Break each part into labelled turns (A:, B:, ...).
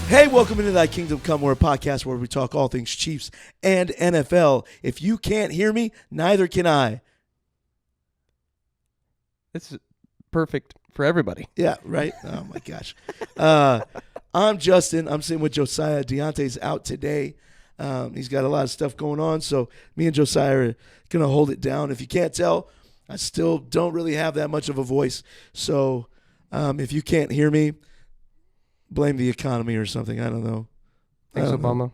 A: Hey, welcome into Thy Kingdom Come, we're a podcast where we talk all things Chiefs and NFL. If you can't hear me, neither can I.
B: It's perfect for everybody.
A: Yeah, right? Oh, my gosh. I'm Justyn. I'm sitting with Josiah. Dionte's out today. He's got a lot of stuff going on, so me and Josiah are going to hold it down. If you can't tell, I still don't really have that much of a voice. So if you can't hear me, blame the economy or something. I don't know.
B: Thanks, Obama.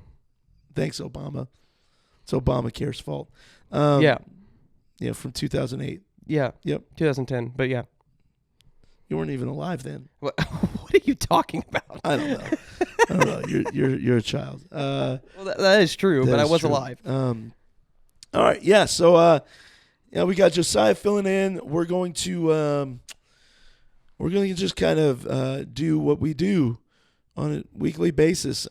A: Thanks, Obama. It's Obamacare's fault.
B: Yeah,
A: from 2008.
B: Yeah.
A: Yep.
B: 2010, but yeah.
A: You weren't even alive then.
B: What are you talking about?
A: I don't know. You're a child.
B: Well, that is true, but I was alive.
A: All right. Yeah. So we got Josiah filling in. We're going to just kind of do what we do on a weekly basis.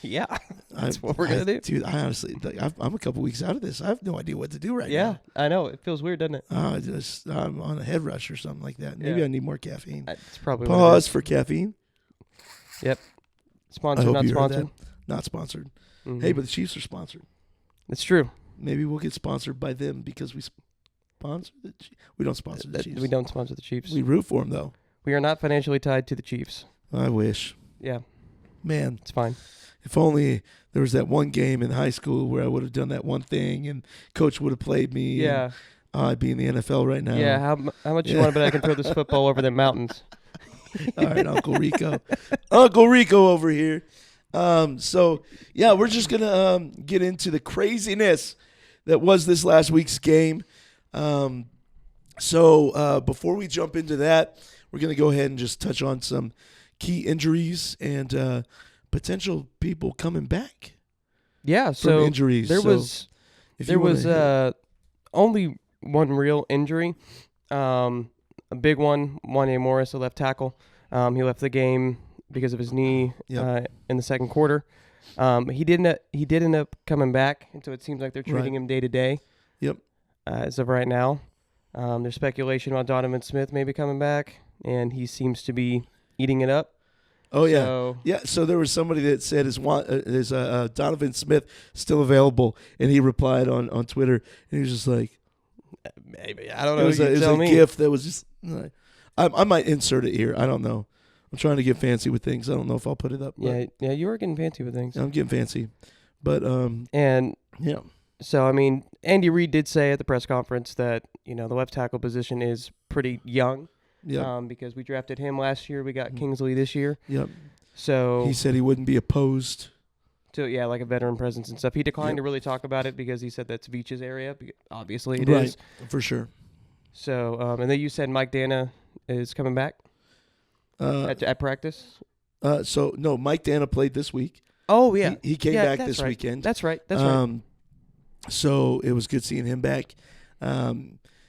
B: Yeah, that's what we're gonna do.
A: Dude, I honestly, I'm a couple weeks out of this. I have no idea what to do right now.
B: Yeah, I know. It feels weird, doesn't it?
A: I'm on a head rush or something like that. Maybe I need more caffeine.
B: It's probably
A: Pause for caffeine.
B: Yep. Sponsored, not sponsored.
A: Not sponsored.
B: Mm-hmm.
A: Hey, but the Chiefs are sponsored.
B: It's true.
A: Maybe we'll get sponsored by them because we sponsor the Chiefs. We don't sponsor the Chiefs.
B: We don't sponsor the Chiefs.
A: We root for them, though.
B: We are not financially tied to the Chiefs.
A: I wish.
B: Yeah.
A: Man.
B: It's fine.
A: If only there was that one game in high school where I would have done that one thing and coach would have played me.
B: Yeah.
A: And, I'd be in the NFL right now.
B: Yeah. How much you want to bet I can throw this football over the mountains?
A: All right, Uncle Rico. Uncle Rico over here. So, yeah, we're just going to get into the craziness that was this last week's game. So before we jump into that, we're going to go ahead and just touch on some key injuries and potential people coming back.
B: Yeah,
A: from injuries.
B: There was only one real injury. A big one, Wanya Morris, a left tackle. He left the game because of his knee in the second quarter. He did end up coming back, and so it seems like they're treating him day to day. Yep. As of right now, there's speculation about Donovan Smith maybe coming back, and he seems to be eating it up.
A: Oh, yeah. So there was somebody that said, is Donovan Smith still available? And he replied on Twitter, and he was just like,
B: maybe. I don't know.
A: It was a GIF that was just, I might insert it here. I don't know. I'm trying to get fancy with things. I don't know if I'll put it up.
B: Yeah, you are getting fancy with things.
A: I'm getting fancy. But, yeah.
B: So, I mean, Andy Reid did say at the press conference that, the left tackle position is pretty young.
A: Yeah.
B: Because we drafted him last year. We got Kingsley this year.
A: Yep.
B: So
A: he said he wouldn't be opposed
B: to like a veteran presence and stuff. He declined to really talk about it because he said that's Veach's area. Obviously, it is
A: for sure.
B: So and then you said Mike Dana is coming back at practice.
A: So no, Mike Dana played this week.
B: Oh yeah,
A: he came back this weekend.
B: That's right. That's right.
A: So it was good seeing him back.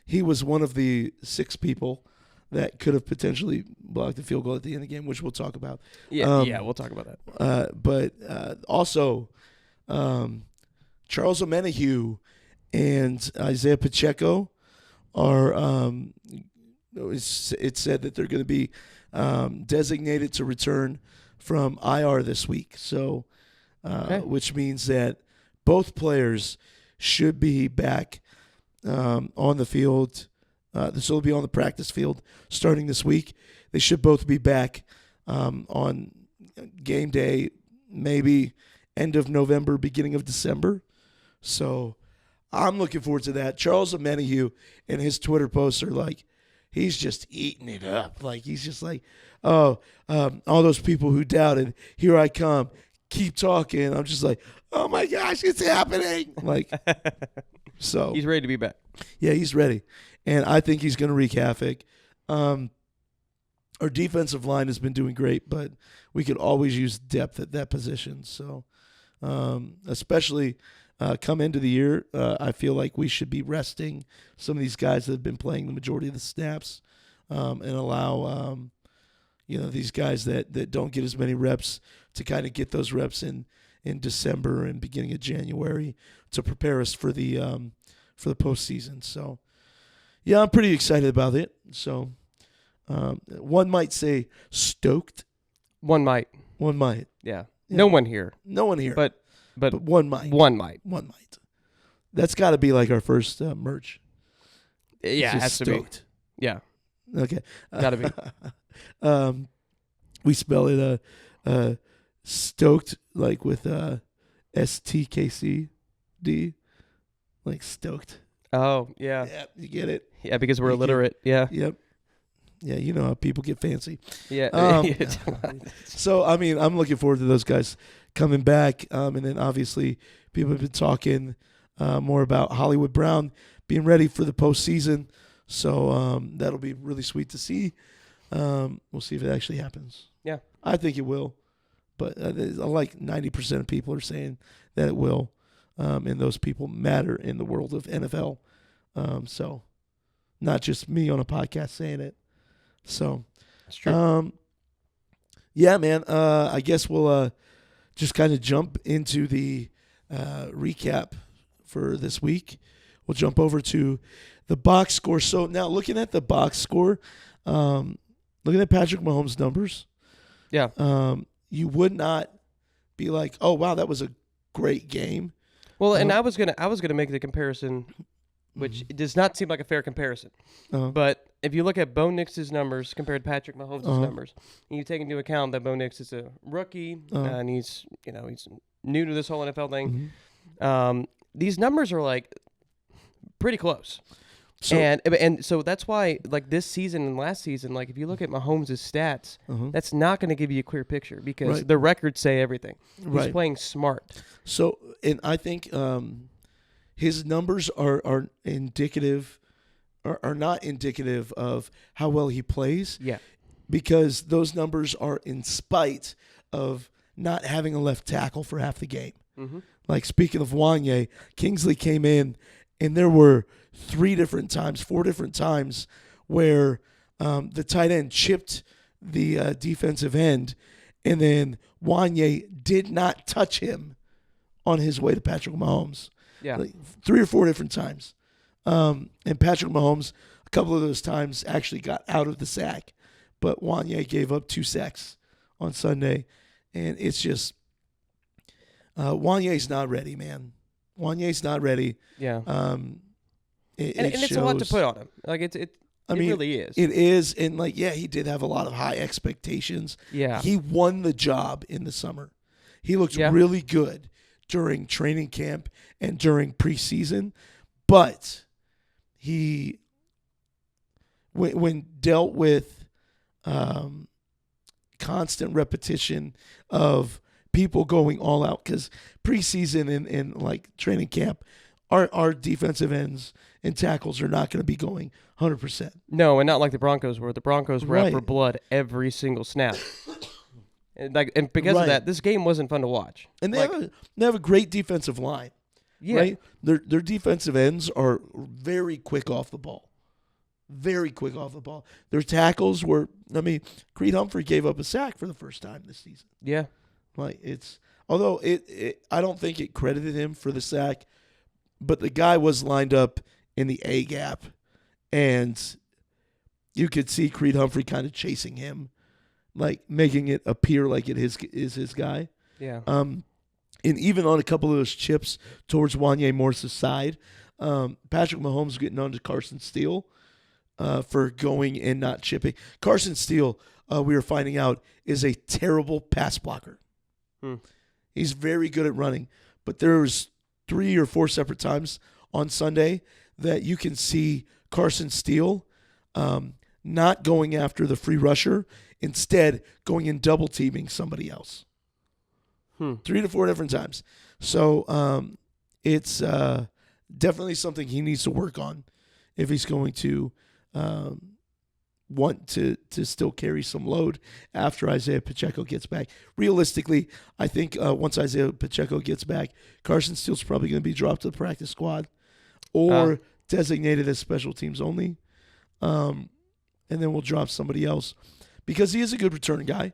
A: He was one of the 6 people that could have potentially blocked the field goal at the end of the game, which we'll talk about.
B: Yeah, we'll talk about that.
A: But also, Charles Omenihu and Isaiah Pacheco are, it said that they're going to be designated to return from IR this week. So, which means that both players should be back on the field. So they'll be on the practice field starting this week. They should both be back on game day, maybe end of November, beginning of December. So I'm looking forward to that. Charles Omenihu and his Twitter posts are like, he's just eating it up. Like, he's just like, all those people who doubted, here I come, keep talking. I'm just like, oh my gosh, it's happening. Like, so
B: he's ready to be back.
A: Yeah, he's ready. And I think he's going to wreak havoc. Our defensive line has been doing great, but we could always use depth at that position. So, especially come into the year, I feel like we should be resting some of these guys that have been playing the majority of the snaps and allow, these guys that don't get as many reps to kind of get those reps in December and beginning of January to prepare us for the postseason. So, yeah, I'm pretty excited about it. So, one might say stoked.
B: One might.
A: One might.
B: Yeah.
A: Yeah.
B: No one here.
A: No one here.
B: But
A: one might.
B: One might.
A: One might. That's got to be like our first merch.
B: Yeah, it has
A: stoked.
B: to be. Yeah.
A: Okay.
B: Gotta be.
A: We spell it stoked like with STKCD, like stoked.
B: Oh, yeah.
A: Yeah, you get it.
B: Yeah, because we're illiterate. Yeah.
A: Yep. Yeah, you know how people get fancy.
B: Yeah.
A: So, I mean, I'm looking forward to those guys coming back. And then obviously people have been talking more about Hollywood Brown being ready for the postseason. So that'll be really sweet to see. We'll see if it actually happens.
B: Yeah.
A: I think it will. But like 90% of people are saying that it will. And those people matter in the world of NFL. So not just me on a podcast saying it. So
B: that's true.
A: Yeah, man. I guess we'll just kind of jump into the recap for this week. We'll jump over to the box score. So now looking at the box score, looking at Patrick Mahomes' numbers, you would not be like, oh wow, that was a great game.
B: Well, and I was gonna make the comparison, which does not seem like a fair comparison. But if you look at Bo Nix's numbers compared to Patrick Mahomes' numbers, and you take into account that Bo Nix is a rookie and he's new to this whole NFL thing, these numbers are like pretty close. So, and so that's why, like this season and last season, like if you look at Mahomes' stats, that's not going to give you a clear picture because the records say everything. He's playing smart.
A: So, and I think his numbers are indicative, are not indicative of how well he plays.
B: Yeah.
A: Because those numbers are in spite of not having a left tackle for half the game. Like speaking of Wanye, Kingsley came in, and there were 4 different times where the tight end chipped the defensive end, and then Wanye did not touch him on his way to Patrick Mahomes.
B: Yeah.
A: Like 3 or 4 different times. And Patrick Mahomes, a couple of those times, actually got out of the sack. But Wanye gave up 2 sacks on Sunday. And it's just, Wanye's not ready, man. Wanye's not ready.
B: Yeah.
A: And
B: it's a lot to put on him. Like it really is.
A: It is. And like, yeah, he did have a lot of high expectations.
B: Yeah.
A: He won the job in the summer. He looked really good during training camp and during preseason. But he, when dealt with constant repetition of people going all out, because preseason and like training camp, our defensive ends and tackles are not going to be going 100%.
B: No, and not like the Broncos were. The Broncos were out for blood every single snap. And because of that, this game wasn't fun to watch.
A: And they have a great defensive line.
B: Yeah.
A: Right? Their defensive ends are very quick off the ball. Very quick off the ball. Their tackles were, Creed Humphrey gave up a sack for the first time this season.
B: Yeah.
A: Like although I don't think it credited him for the sack, but the guy was lined up in the A gap, and you could see Creed Humphrey kind of chasing him, like making it appear like it is his guy.
B: Yeah.
A: And even on a couple of those chips towards Wanye Morris's side, Patrick Mahomes getting on to Carson Steele for going and not chipping. Carson Steele, we were finding out, is a terrible pass blocker. He's very good at running, but there was 3 or 4 separate times on Sunday that you can see Carson Steele not going after the free rusher, instead going and double teaming somebody else. 3 to 4 different times. So it's definitely something he needs to work on if he's going to want to still carry some load after Isaiah Pacheco gets back. Realistically, I think once Isaiah Pacheco gets back, Carson Steele's probably going to be dropped to the practice squad or designated as special teams only. And then we'll drop somebody else because he is a good return guy.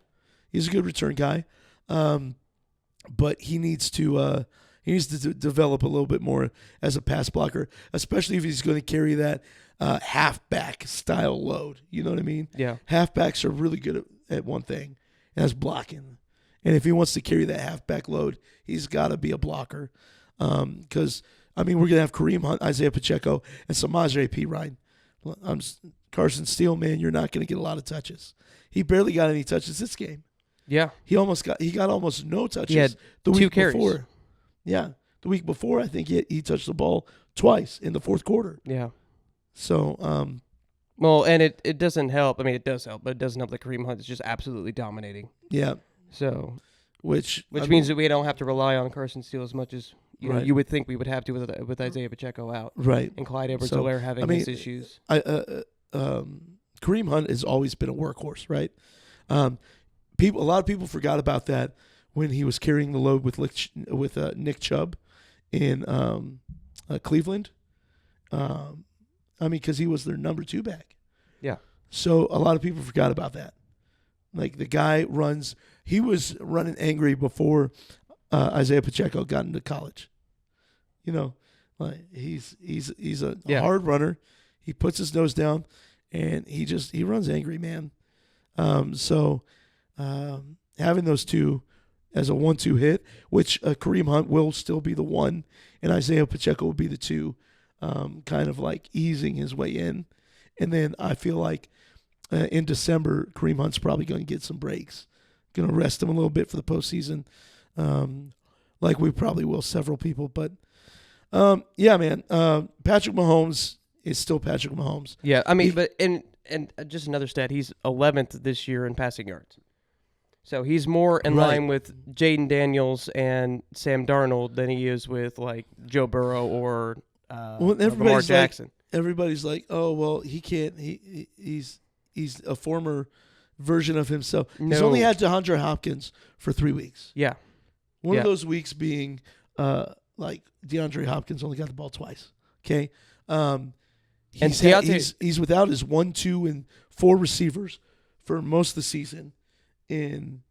A: But he needs to develop a little bit more as a pass blocker, especially if he's going to carry that halfback style load. You know what I mean?
B: Yeah.
A: Halfbacks are really good at one thing, and that's blocking. And if he wants to carry that halfback load, he's got to be a blocker. Because, we're going to have Kareem Hunt, Isaiah Pacheco, and Samaje Perine. Carson Steele, man, you're not going to get a lot of touches. He barely got any touches this game.
B: Yeah.
A: He got almost no touches
B: He had
A: the week
B: 2 carries.
A: before. Yeah. The week before, I think he touched the ball twice in the fourth quarter.
B: Yeah.
A: So,
B: well, and it doesn't help. I mean, it does help, but it doesn't help that Kareem Hunt is just absolutely dominating.
A: yeah.
B: So,
A: Which
B: means that we don't have to rely on Carson Steele as much as
A: Right.
B: you would think we would have to with Isaiah Pacheco out.
A: Right.
B: And Clyde Edwards-Helaire having his issues.
A: Kareem Hunt has always been a workhorse, right? A lot of people forgot about that when he was carrying the load with Nick Chubb in Cleveland. Because he was their number 2 back.
B: Yeah.
A: So a lot of people forgot about that. Like the guy he was running angry before Isaiah Pacheco got into college. Like he's a hard runner. He puts his nose down, and he runs angry, man. So having those two as a 1-2 hit, which Kareem Hunt will still be the 1, and Isaiah Pacheco will be the 2, kind of like easing his way in. And then I feel like in December, Kareem Hunt's probably going to get some breaks. Going to rest him a little bit for the postseason, like we probably will several people. But, man, Patrick Mahomes is still Patrick Mahomes.
B: Yeah, but just another stat, he's 11th this year in passing yards. So he's more in line with Jaden Daniels and Sam Darnold than he is with, like, Joe Burrow or Lamar Jackson.
A: Everybody's like, oh, well, he can't. He's a former version of himself.
B: No.
A: He's only had DeAndre Hopkins for 3 weeks.
B: Yeah.
A: One of those weeks being like DeAndre Hopkins only got the ball twice. Okay. He's without his 1, 2, and 4 receivers for most of the season in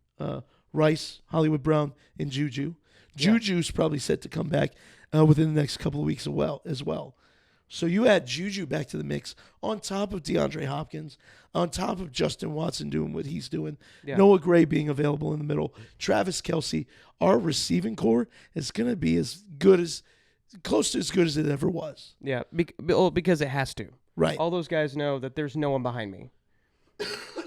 A: Rice, Hollywood Brown, and Juju. Juju's probably set to come back within the next couple of weeks as well. So you add Juju back to the mix on top of DeAndre Hopkins, on top of Justyn Watson doing what he's doing, Noah Gray being available in the middle, Travis Kelce. Our receiving core is going to be close to as good as it ever was.
B: Yeah, because it has to.
A: Right.
B: All those guys know that there's no one behind me.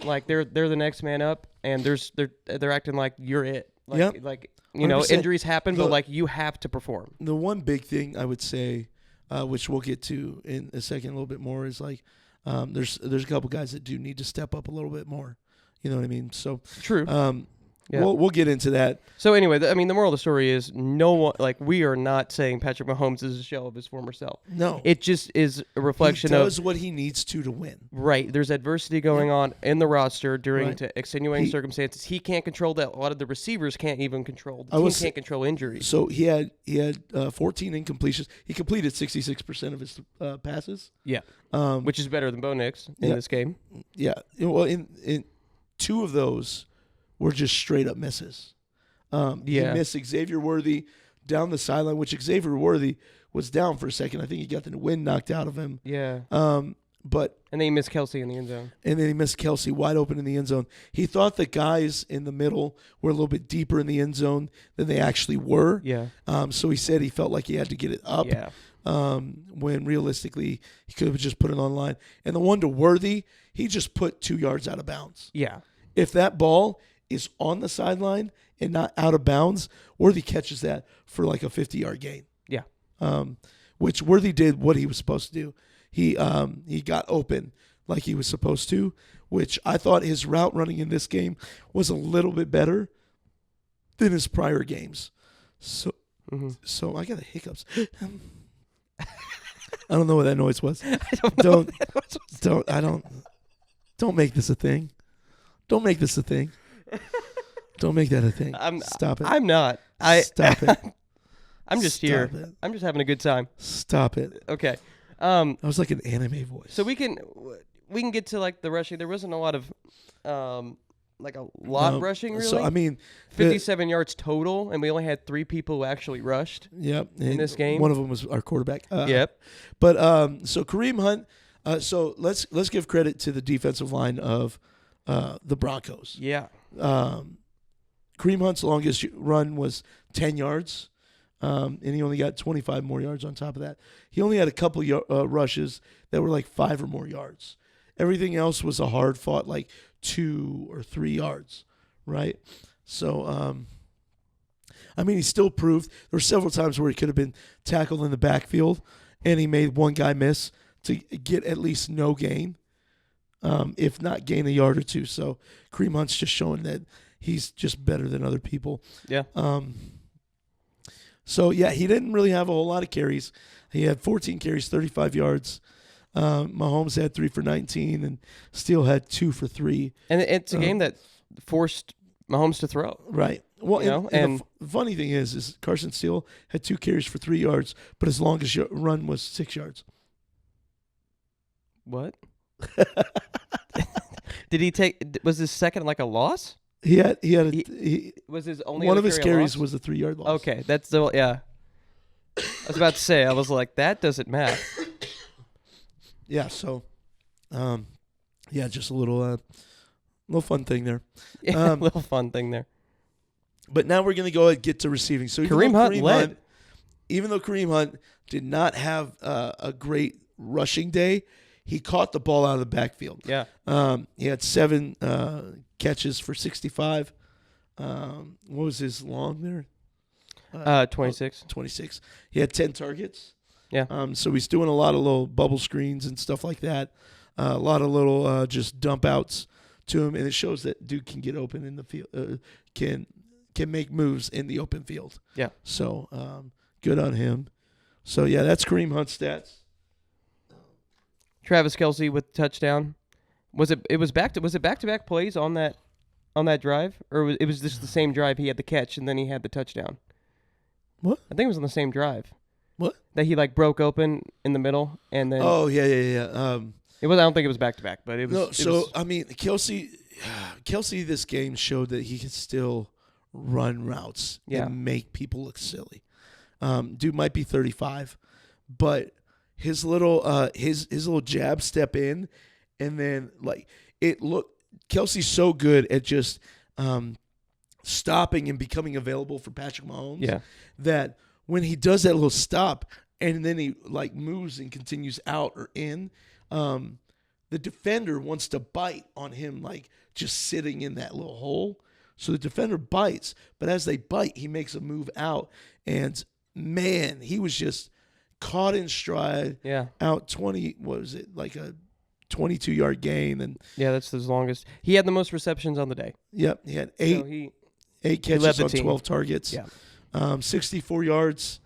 B: Like they're the next man up, and they're acting like you're it. Like 100%. Injuries happen, but like you have to perform.
A: The one big thing I would say, which we'll get to in a second a little bit more, is like there's a couple guys that do need to step up a little bit more. You know what I mean? So
B: true.
A: We'll get into that.
B: So anyway, the moral of the story is no one, like, we are not saying Patrick Mahomes is a shell of his former self.
A: No.
B: It just is a reflection
A: of... He does what he needs to win.
B: Right. There's adversity going on in the roster during extenuating circumstances. He can't control that. A lot of the receivers can't even control. The team can't control injuries.
A: So he had 14 incompletions. He completed 66% of his passes.
B: Yeah. Which is better than Bo Nix in this game.
A: Yeah. Well, in 2 of those were just straight up misses. He missed Xavier Worthy down the sideline, which Xavier Worthy was down for a second. I think he got the wind knocked out of him.
B: Yeah.
A: And
B: then he missed Kelce in the end zone.
A: And then he missed Kelce wide open in the end zone. He thought the guys in the middle were a little bit deeper in the end zone than they actually were.
B: Yeah.
A: So he said he felt like he had to get it up.
B: Yeah.
A: When realistically he could have just put it on line. And the one to Worthy, he just put 2 yards out of bounds.
B: Yeah.
A: If that ball is on the sideline and not out of bounds, Worthy catches that for like a 50-yard gain.
B: Yeah.
A: Which Worthy did what he was supposed to do. He got open like he was supposed to, which I thought his route running in this game was a little bit better than his prior games. So I got the hiccups. I don't know what that noise was. Don't make this a thing. Don't make this a thing. Don't make that a thing. Stop it.
B: I'm not.
A: Stop it.
B: I'm just here. I'm just having a good time.
A: Stop it.
B: Okay.
A: I was like an anime voice.
B: So we can get to like the rushing. There wasn't a lot of rushing really.
A: So
B: 57 yards total, and we only had 3 people who actually rushed.
A: Yep.
B: In this game,
A: one of them was our quarterback.
B: Yep.
A: But so Kareem Hunt. So let's give credit to the defensive line of the Broncos.
B: Yeah.
A: Kareem Hunt's longest run was 10 yards, and he only got 25 more yards on top of that. He only had a couple rushes that were like 5 or more yards. Everything else was a hard fought, like 2 or 3 yards, right? So, I mean, he still proved there were several times where he could have been tackled in the backfield, and he made one guy miss to get at least no gain, if not gain a yard or two. So Kareem Hunt's just showing that he's just better than other people.
B: Yeah.
A: So, yeah, he didn't really have a whole lot of carries. He had 14 carries, 35 yards. Mahomes had 3 for 19 and Steele had 2 for 3.
B: And it's a game that forced Mahomes to throw.
A: Right. Well,
B: and
A: the funny thing is Carson Steele had 2 carries for 3 yards, but his longest run was 6 yards.
B: What? Did he take? Was his second like a loss?
A: He
B: Was his only
A: one of his carries
B: loss?
A: was a 3-yard loss.
B: Okay, that's the yeah. I was about to say, I was like, that doesn't matter.
A: Yeah. So, yeah, just a little fun thing there.
B: Yeah, little fun thing there.
A: But now we're gonna go ahead and get to receiving. So
B: Kareem Hunt led.
A: Even though Kareem Hunt did not have a great rushing day, he caught the ball out of the backfield.
B: Yeah.
A: He had 7 catches for 65. What was his long there?
B: 26.
A: 26. He had 10 targets.
B: Yeah.
A: So he's doing a lot of little bubble screens and stuff like that. A lot of little just dump outs to him, and it shows that dude can get open in the field. Can make moves in the open field.
B: Yeah.
A: So good on him. So yeah, that's Kareem Hunt stats.
B: Travis Kelce with touchdown. Was it back to back plays on that drive, or it was just the same drive? He had the catch and then he had the touchdown.
A: What?
B: I think it was on the same drive.
A: What?
B: That he like broke open in the middle and then.
A: Oh yeah.
B: It was. I don't think it was back to back, but it was.
A: No. I mean, Kelce, this game showed that he could still run routes and make people look silly. Dude might be 35, but his little his little jab step in, and then like it looked. Kelce's so good at just stopping and becoming available for Patrick Mahomes that when he does that little stop and then he like moves and continues out or in, the defender wants to bite on him like just sitting in that little hole. So the defender bites, but as they bite, he makes a move out. And, man, he was just caught in stride.
B: Yeah.
A: Out 20, what was it, like a 22-yard gain. And
B: yeah, that's his longest. He had the most receptions on the day.
A: Yep. He had 8 catches on 12 targets.
B: Yeah.
A: 64 yards.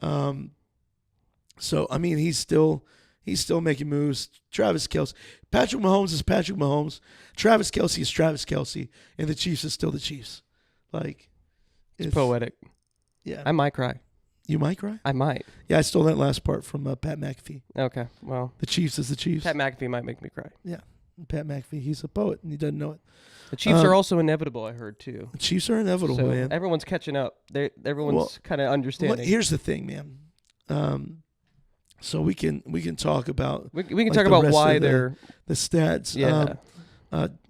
A: So, I mean, he's still making moves. Travis Kelce. Patrick Mahomes is Patrick Mahomes. Travis Kelce is Travis Kelce. And the Chiefs is still the Chiefs. Like,
B: it's poetic.
A: Yeah.
B: I might cry.
A: You might cry?
B: I might.
A: Yeah, I stole that last part from Pat McAfee.
B: Okay, well.
A: The Chiefs is the Chiefs.
B: Pat McAfee might make me cry.
A: Yeah. Pat McAfee, he's a poet, and he doesn't know it.
B: The Chiefs are also inevitable, I heard, too.
A: The Chiefs are inevitable,
B: so
A: man.
B: Everyone's catching up. Everyone's kind of understanding.
A: Well, here's the thing, man. So we can talk about
B: we can talk about why they're
A: the stats.
B: Yeah.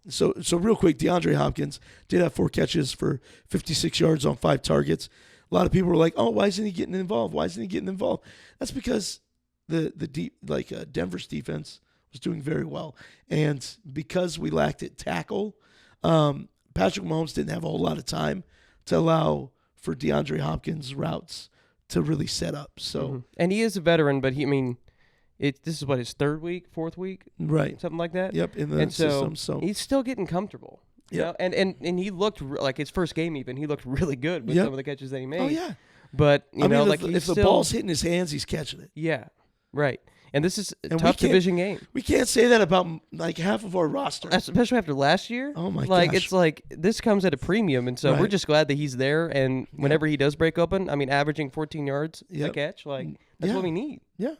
A: So real quick, DeAndre Hopkins did have 4 catches for 56 yards on 5 targets. A lot of people were like, "Oh, why isn't he getting involved? Why isn't he getting involved?" That's because Denver's defense was doing very well, and because we lacked at tackle, Patrick Mahomes didn't have a whole lot of time to allow for DeAndre Hopkins' routes to really set up. So,
B: and he is a veteran, but this is what, his 3rd week, 4th week,
A: right?
B: Something like that.
A: Yep, in the system. So
B: he's still getting comfortable.
A: Yeah,
B: and he looked like his first game. Even he looked really good with some of the catches that he made.
A: Oh yeah,
B: but
A: if the ball's hitting his hands, he's catching it.
B: Yeah, right. And this is a tough division game.
A: We can't say that about like half of our roster,
B: especially after last year.
A: Oh my
B: gosh!
A: It's
B: like this comes at a premium, and so we're just glad that he's there. And whenever he does break open, I mean, averaging 14 yards a catch, like that's what we need.
A: Yeah.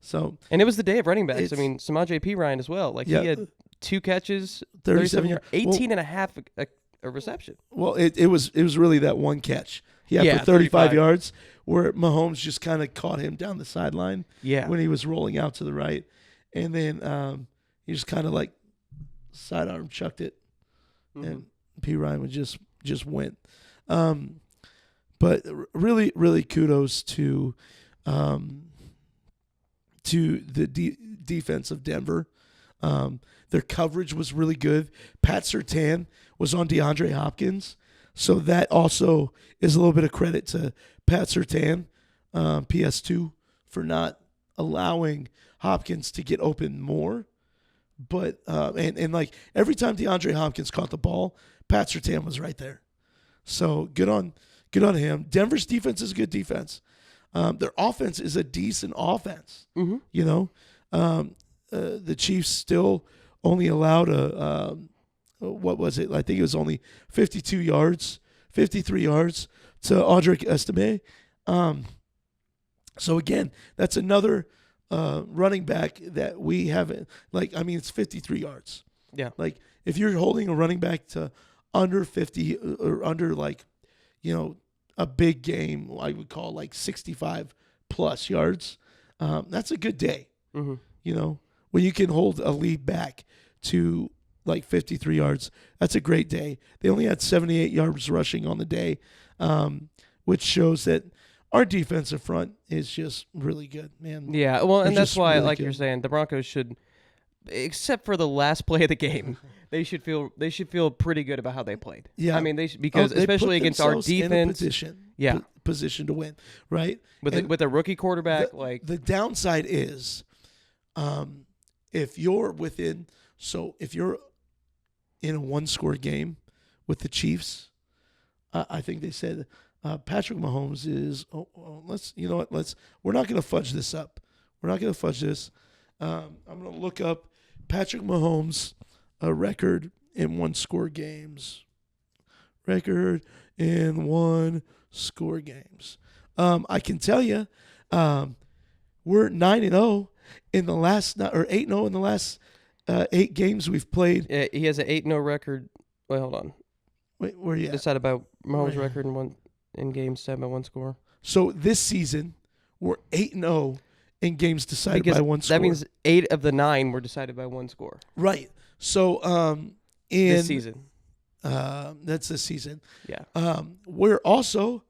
A: So,
B: and it was the day of running backs. I mean, Samaje P. Ryan as well. Like he had 2 catches, 37 yards, 18 and a half a reception.
A: Well, it was really that one catch. He had for 35 yards where Mahomes just kind of caught him down the sideline when he was rolling out to the right. And then he just kind of like sidearm chucked it. And P. Ryan would just just win. But really, really kudos to the defense of Denver. Their coverage was really good. Pat Surtain was on DeAndre Hopkins, so that also is a little bit of credit to Pat Surtain, PS2, for not allowing Hopkins to get open more. But and like every time DeAndre Hopkins caught the ball, Pat Surtain was right there. So good on him. Denver's defense is a good defense. Their offense is a decent offense.
B: Mm-hmm.
A: You know, the Chiefs still only allowed what was it? I think it was only 53 yards to Audric Estime. So again, that's another running back that we haven't, it's 53 yards.
B: Yeah.
A: Like, if you're holding a running back to under 50 or under, a big game, I would call 65 plus yards, that's a good day.
B: Mm-hmm.
A: You know, when you can hold a lead back to 53 yards, that's a great day. They only had 78 yards rushing on the day, which shows that our defensive front is just really good, man.
B: Yeah, well, and that's why,
A: really
B: you're saying, the Broncos should, except for the last play of the game, they should feel pretty good about how they played.
A: Yeah,
B: I mean, because especially against our defense,
A: position to win, right?
B: With a rookie quarterback,
A: the downside is, if you're in a one-score game with the Chiefs, I think they said Patrick Mahomes is. We're not going to fudge this up. We're not going to fudge this. I'm going to look up Patrick Mahomes' record in one-score games. Record in one-score games. I can tell you, we're 9-0 in the last, or 8-0 in the last 8 games we've played.
B: Yeah, he has an 8-0 record. Wait, hold on.
A: Wait, where are you at?
B: Decided by Mahomes' record in games decided by one score.
A: So this season, we're 8-0 in games decided by one score.
B: That means 8 of the 9 were decided by one score.
A: Right. So
B: this season.
A: That's this season.
B: Yeah.
A: We're also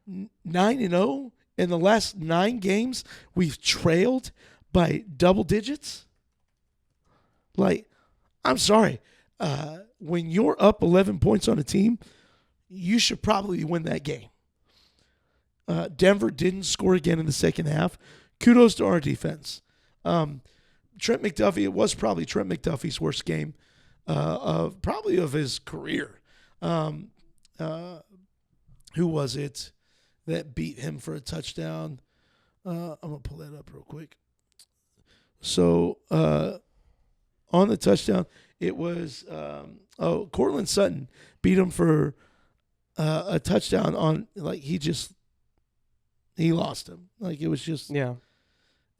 A: 9-0 in the last 9 games. We've trailed by double digits. I'm sorry. When you're up 11 points on a team, you should probably win that game. Denver didn't score again in the second half. Kudos to our defense. Trent McDuffie, it was probably Trent McDuffie's worst game of his career. Who was it that beat him for a touchdown? I'm going to pull that up real quick. So, on the touchdown, it was Cortland Sutton beat him for a touchdown on he lost him. It was just It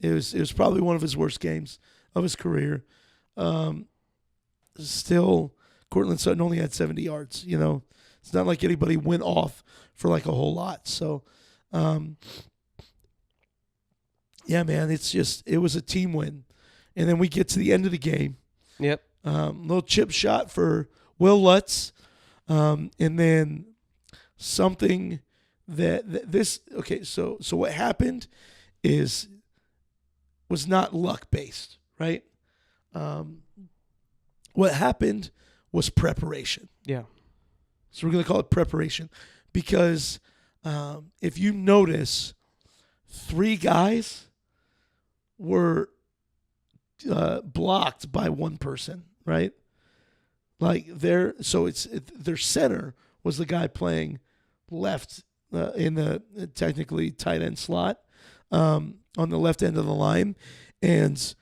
A: was probably one of his worst games of his career. Still, Cortland Sutton only had 70 yards. You know, it's not like anybody went off for a whole lot. So, yeah, man, it was a team win. And then we get to the end of the game.
B: Yep.
A: Little chip shot for Will Lutz. And then something so what happened was not luck based, right? What happened was preparation.
B: Yeah.
A: So we're going to call it preparation because if you notice, 3 guys were blocked by one person, right? Their center was the guy playing left in the technically tight end slot on the left end of the line. And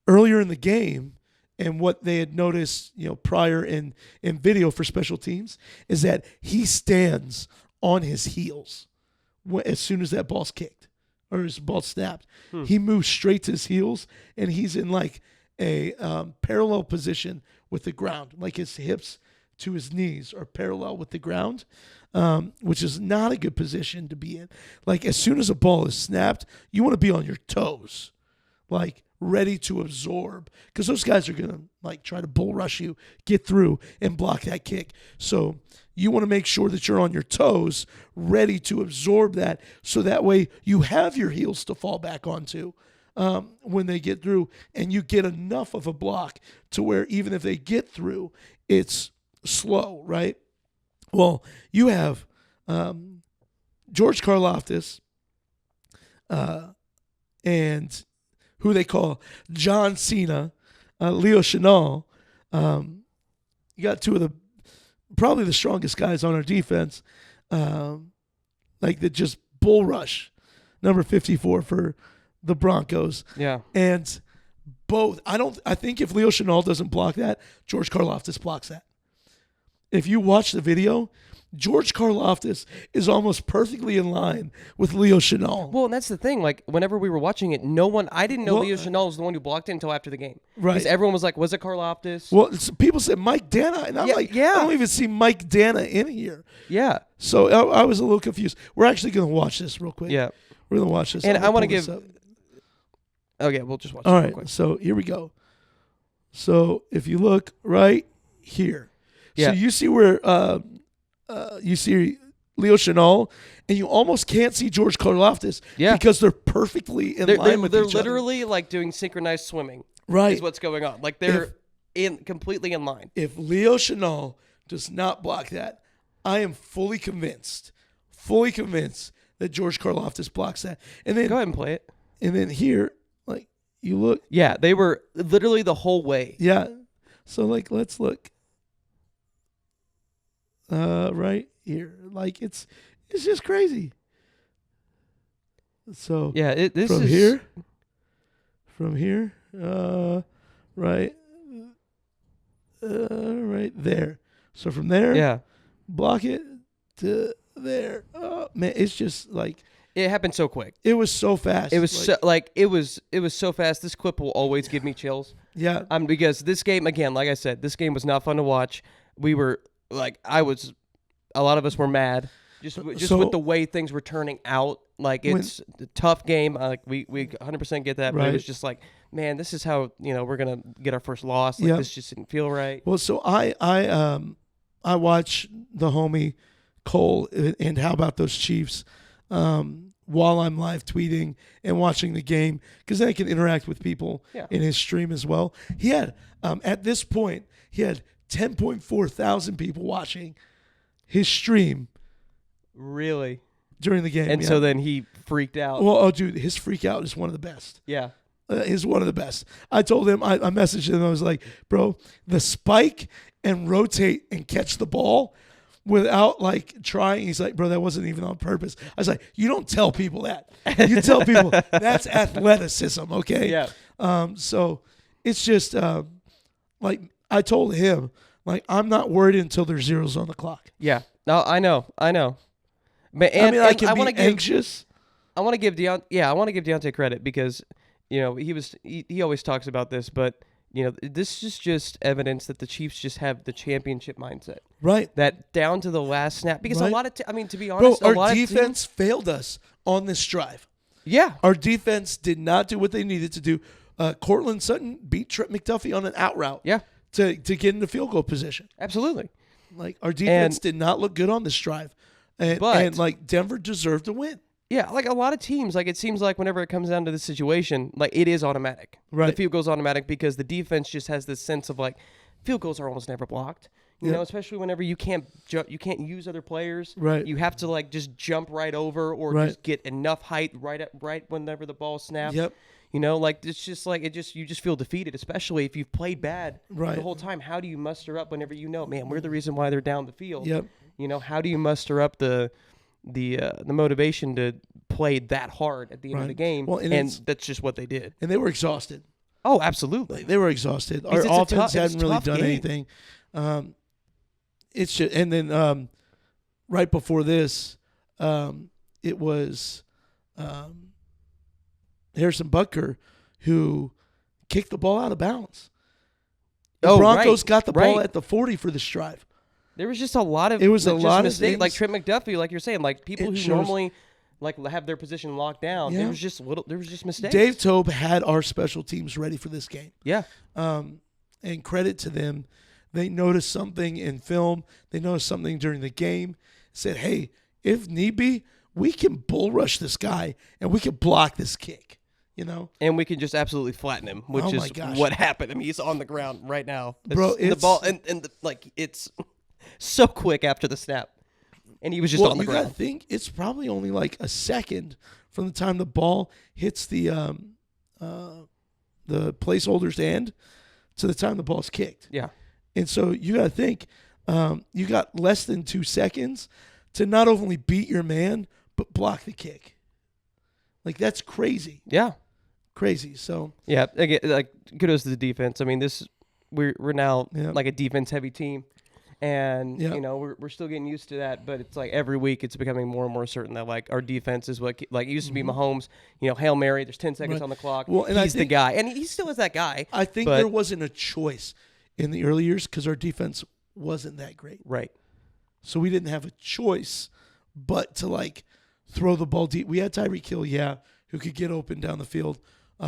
A: earlier in the game, and what they had noticed, prior in video for special teams, is that he stands on his heels as soon as that ball's kicked or his ball snapped. He moves straight to his heels, and he's in a parallel position with the ground, his hips to his knees are parallel with the ground, which is not a good position to be in. As soon as a ball is snapped, you want to be on your toes, ready to absorb, because those guys are going to like try to bull rush you, get through, and block that kick. So you want to make sure that you're on your toes, ready to absorb that, so that way you have your heels to fall back onto when they get through, and you get enough of a block to where even if they get through, it's slow, right? Well, you have George Karlaftis and who they call John Cena, Leo Chenal. You got two of probably the strongest guys on our defense, like that just bull rush, number 54 for the Broncos.
B: Yeah.
A: And I think if Leo Chenal doesn't block that, George Karlaftis blocks that. If you watch the video, George Karlaftis is almost perfectly in line with Leo Chenal.
B: Well, and that's the thing. Like, whenever we were watching it, I didn't know Leo Chenal was the one who blocked it until after the game.
A: Right.
B: Because everyone was like, was it Karlaftis?
A: Well, people said Mike Dana, and I'm I don't even see Mike Dana in here.
B: Yeah.
A: So I was a little confused. We're actually going to watch this real quick.
B: Yeah.
A: We're going to watch this.
B: And I want to give... Okay, we'll just watch it real quick.
A: So here we go. So if you look right here.
B: Yeah.
A: So you see where... you see Leo Chenal, and you almost can't see George Karlaftis because they're perfectly in line with each other.
B: They're literally like doing synchronized swimming.
A: Right.
B: Is what's going on. Like they're completely in line.
A: If Leo Chenal does not block that, I am fully convinced that George Karlaftis blocks that. And then
B: go ahead and play it.
A: And then here, like you look.
B: Yeah, they were literally the whole way.
A: Yeah. So like let's look. Right here, like it's just crazy. So
B: yeah, this
A: from
B: is
A: here, right there. So from there, block it to there. Oh man, it's just like
B: it happened so quick.
A: It was so fast.
B: It was it was so fast. This clip will always give me chills.
A: Yeah,
B: because this game again, like I said, this game was not fun to watch. We were. Like a lot of us were mad just with the way things were turning out. Like it's a tough game. Like we 100% get that, but it was just like, man, this is how we're gonna get our first loss. Like this just didn't feel right.
A: Well, so I watch the homie Cole and how about those Chiefs while I'm live tweeting and watching the game, because then I can interact with people in his stream as well. He had at this point he had 10.4 thousand people watching his stream.
B: Really?
A: During the game.
B: And so then he freaked out.
A: Well, dude, his freak out is one of the best.
B: Yeah.
A: Is one of the best. I told him, I messaged him, I was like, bro, the spike and rotate and catch the ball without like trying. He's like, bro, that wasn't even on purpose. I was like, you don't tell people that. You tell people that's athleticism, okay?
B: Yeah.
A: So it's just like, I told him, like, I'm not worried until there's zeros on the clock.
B: Yeah. No, I know. But
A: I can be anxious.
B: I want to give Dionte credit because, he always talks about this, but this is just evidence that the Chiefs just have the championship mindset.
A: Right.
B: That down to the last snap, because a lot of to be
A: honest,
B: bro,
A: our defense failed us on this drive.
B: Yeah.
A: Our defense did not do what they needed to do. Cortland Sutton beat Trent McDuffie on an out route.
B: Yeah.
A: To get into field goal position.
B: Absolutely.
A: Like, our defense did not look good on this drive. And like, Denver deserved to win.
B: Yeah, like a lot of teams, like it seems like whenever it comes down to this situation, like it is automatic.
A: Right.
B: The field goal's automatic because the defense just has this sense of like field goals are almost never blocked. You know, especially whenever you can't use other players.
A: Right.
B: You have to like just jump right over or just get enough height right whenever the ball snaps.
A: Yep.
B: Like it's just like you just feel defeated, especially if you've played bad the whole time. How do you muster up whenever man, we're the reason why they're down the field?
A: Yep.
B: How do you muster up the motivation to play that hard at the end of the game?
A: Well,
B: and that's just what they did.
A: And they were exhausted.
B: Oh, absolutely.
A: They were exhausted. Our offense hadn't really done anything. It's just, and then right before this, it was Harrison Butker who kicked the ball out of bounds. The Broncos got the ball at the 40 for this drive.
B: There was just a lot of
A: mistakes.
B: Like Trent McDuffie, like you're saying, like people who normally like have their position locked down.
A: Yeah.
B: There was just mistakes.
A: Dave Tobe had our special teams ready for this game.
B: Yeah.
A: And credit to them. They noticed something in film. They noticed something during the game. Said, hey, if need be, we can bull rush this guy and we can block this kick, you know?
B: And we can just absolutely flatten him, which is what happened. I mean, he's on the ground right now.
A: Bro,
B: the ball it's so quick after the snap. And he was just on the ground.
A: You got to think it's probably only like a second from the time the ball hits the placeholder's hand to the time the ball's kicked.
B: Yeah.
A: And so you got to think you got less than 2 seconds to not only beat your man, but block the kick. Like, that's crazy.
B: Yeah.
A: Crazy. So
B: yeah, again, like kudos to the defense. I mean, we're now like a defense-heavy team. And, you know, we're still getting used to that, but it's like every week it's becoming more and more certain that, like, our defense is what, like, it used to be Mahomes, you know, Hail Mary, there's 10 seconds on the clock. Well, and he's the guy. And he still is that guy.
A: I think there wasn't a choice in the early years because our defense wasn't that great.
B: Right.
A: So we didn't have a choice but to, like, throw the ball deep. We had Tyreek Hill, who could get open down the field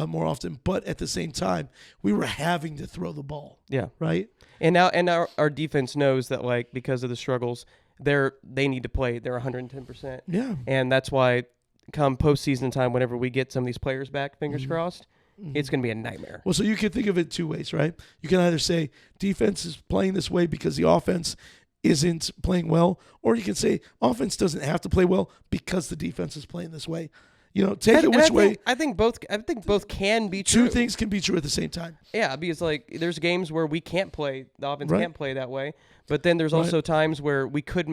A: more often. But at the same time, we were having to throw the ball.
B: Yeah.
A: Right?
B: And now our defense knows that, like, because of the struggles, they need to play. They're 110%.
A: Yeah.
B: And that's why come postseason time, whenever we get some of these players back, fingers crossed, it's going to be a nightmare.
A: Well, so you can think of it 2 ways, right? You can either say defense is playing this way because the offense isn't playing well, or you can say offense doesn't have to play well because the defense is playing this way. You know, take it which way.
B: I think both can be true.
A: 2 things can be true at the same time.
B: Yeah, because, like, there's games where we can't play, the offense can't play that way, but then there's also times where we could